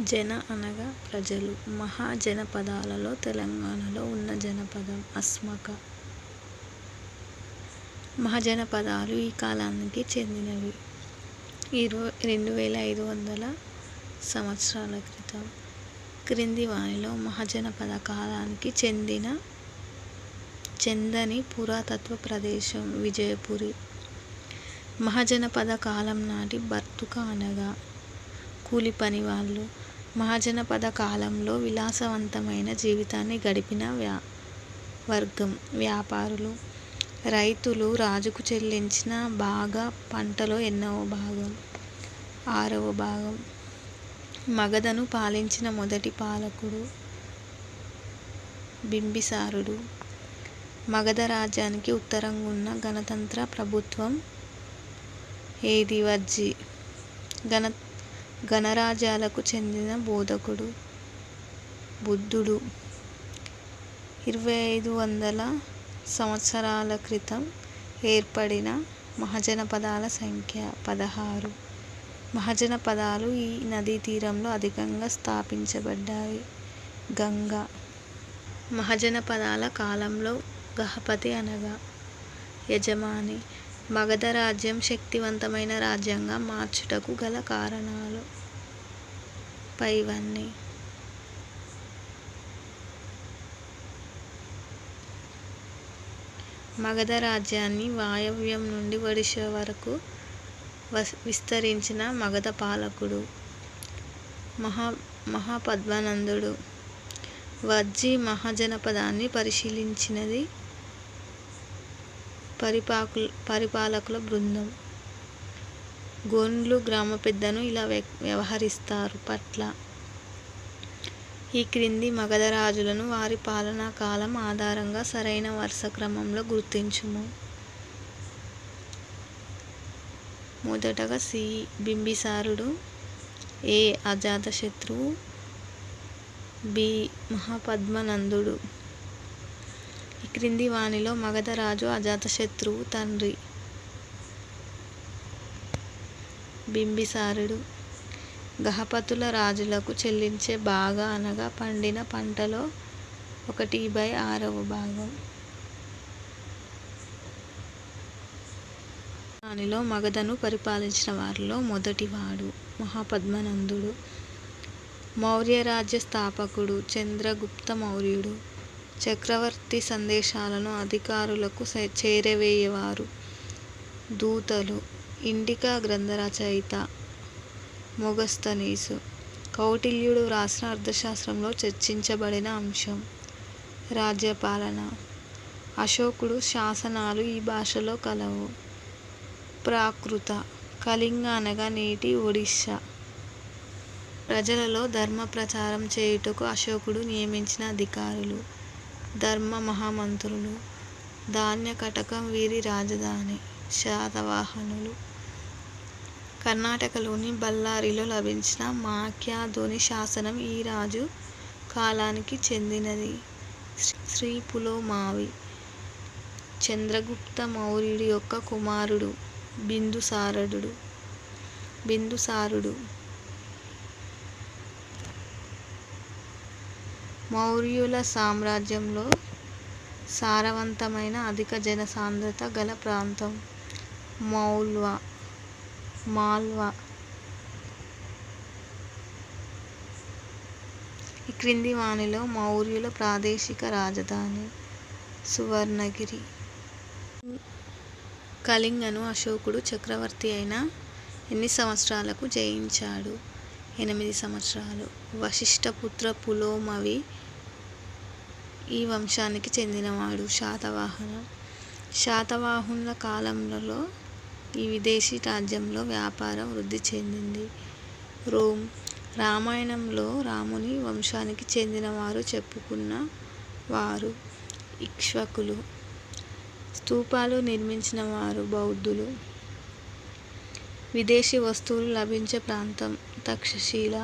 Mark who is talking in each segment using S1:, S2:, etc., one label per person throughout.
S1: జన అనగా ప్రజలు. మహాజనపదాలలో తెలంగాణలో ఉన్న జనపదం అస్మక. మహాజనపదాలు ఈ కాలానికి చెందినవి. 2500 సంవత్సరాల క్రితం. క్రింది వానిలో మహాజనపద కాలానికి చెందని పురాతత్వ ప్రదేశం విజయపురి. మహాజనపద కాలం నాటి బర్తుక అనగా కూలి పనివాళ్ళు. మహాజనపద కాలంలో విలాసవంతమైన జీవితాన్ని గడిపిన వర్గం వ్యాపారులు. రైతులు రాజుకు చెల్లించిన బాగా పంటలో 6వ భాగం. మగధను పాలించిన మొదటి పాలకుడు బింబిసారుడు. మగధ రాజ్యానికి ఉత్తరంగా ఉన్న గణతంత్ర ప్రభుత్వం ఏది? వజ్జి. గణరాజ్యాలకు చెందిన బోధకుడు బుద్ధుడు. 2500 సంవత్సరాల క్రితం ఏర్పడిన మహాజనపదాల సంఖ్య 16. మహాజనపదాలు ఈ నదీ తీరంలో అధికంగా స్థాపించబడ్డాయి. గంగా. మహాజనపదాల కాలంలో గహపతి అనగా యజమాని. మగధ రాజ్యం శక్తివంతమైన రాజ్యంగా మార్చుటకు గల కారణాలు పైవన్నీ. మగధ రాజ్యాన్ని వాయవ్యం నుండి ఒడిషా వరకు విస్తరించిన మగధ పాలకుడు మహాపద్మనందుడు. వజ్జి మహాజనపదాన్ని పరిశీలించినది పరిపాలకుల బృందం. గోండ్లు గ్రామ పెద్దను ఇలా వ్యవహరిస్తారు. పట్ల. ఈ క్రింది మగధ రాజులను వారి పాలనా కాలం ఆధారంగా సరైన వరుస క్రమంలో గుర్తించుము. మొదటగా సి. బింబిసారుడు. ఏ. అజాతశత్రువు. బి. మహాపద్మనందుడు. ఈ క్రింది వానిలో మగధ రాజు అజాతశత్రువు తండ్రి బింబిసారుడు. గహపతుల రాజులకు చెల్లించే బాగా అనగా పండిన పంటలో 1/6వ భాగం. దానిలో మగధను పరిపాలించిన వారిలో మొదటివాడు మహాపద్మనందుడు. మౌర్య రాజ్య స్థాపకుడు చంద్రగుప్త మౌర్యుడు. చక్రవర్తి సందేశాలను అధికారులకు చేరవేయేవారు దూతలు. ఇండికా గ్రంథ రచయిత మొగస్తనీసు. కౌటిల్యుడు వ్రాసిన అర్థశాస్త్రంలో చర్చించబడిన అంశం రాజ్యపాలన. అశోకుడు శాసనాలు ఈ భాషలో కలవు. ప్రాకృత. కళింగ అనగా నేటి ఒడిషా. ప్రజలలో ధర్మ ప్రచారం చేయుటకు అశోకుడు నియమించిన అధికారులు ధర్మ మహామంత్రులు. ధాన్య కటకం వీరి రాజధాని. శాతవాహనులు. కర్ణాటకలోని బళ్ళారిలో లభించిన మాక్యాధోని శాసనం ఈ రాజు కాలానికి చెందినది. శ్రీ పులోమావి. చంద్రగుప్త మౌర్యుడి యొక్క కుమారుడు బిందుసారుడు. మౌర్యుల సామ్రాజ్యంలో సారవంతమైన అధిక జనసాంద్రత గల ప్రాంతం మాల్వా. ఈ క్రింది వానిలో మౌర్యుల ప్రాదేశిక రాజధాని సువర్ణగిరి. కళింగను అశోకుడు చక్రవర్తి అయిన ఎన్ని సంవత్సరాలకు జయించాడు? 8 సంవత్సరాలు. వశిష్ఠపుత్ర పులోమవి ఈ వంశానికి చెందినవాడు. శాతవాహనుల కాలంలో ఈ విదేశీ రాజ్యంలో వ్యాపారం వృద్ధి చెందింది. రోమ్. రామాయణంలో రాముని వంశానికి చెందిన వారు చెప్పుకున్న వారు ఇక్ష్వాకులు. స్తూపాలు నిర్మించిన వారు బౌద్ధులు. విదేశీ వస్తువులు లభించే ప్రాంతం తక్షశిల.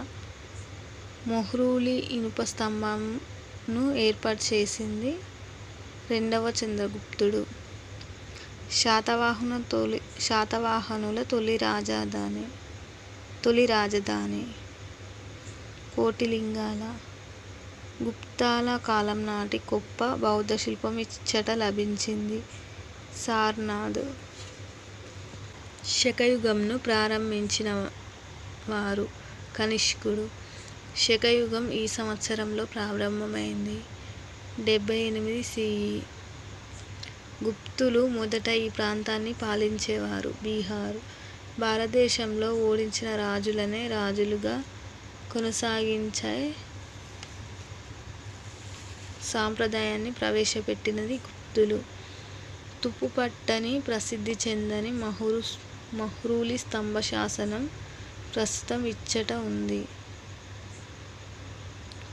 S1: మొహ్రూలి ఇనుప స్తంభంను ఏర్పాటు చేసింది 2వ చంద్రగుప్తుడు. శాతవాహనుల తొలి రాజధాని కోటిలింగాల గుప్తాల కాలం నాటి గొప్ప బౌద్ధశిల్పం ఇచ్చట లభించింది. సారనాథ్ శకయుగంను ప్రారంభించిన వారు కనిష్కుడు. శకయుగం ఈ సంవత్సరంలో ప్రారంభమైంది. 78 CE. గుప్తులు మొదట ఈ ప్రాంతాన్ని పాలించేవారు. బీహారు భారతదేశంలో ఓడించిన రాజులనే రాజులుగా కొనసాగించే సాంప్రదాయాన్ని ప్రవేశపెట్టినది గుప్తులు. తుప్పుపట్టని ప్రసిద్ధి చెందని మహ్రూలి స్తంభ శాసనం ప్రస్తుతం ఇచ్చట ఉంది.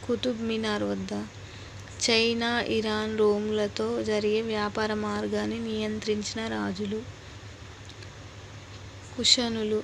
S1: కుతుబ్ మినార్ వద్ద చైనా, ఇరాన్, రోములతో జరిగే వ్యాపార మార్గాన్ని నియంత్రించిన రాజులు కుషానులు.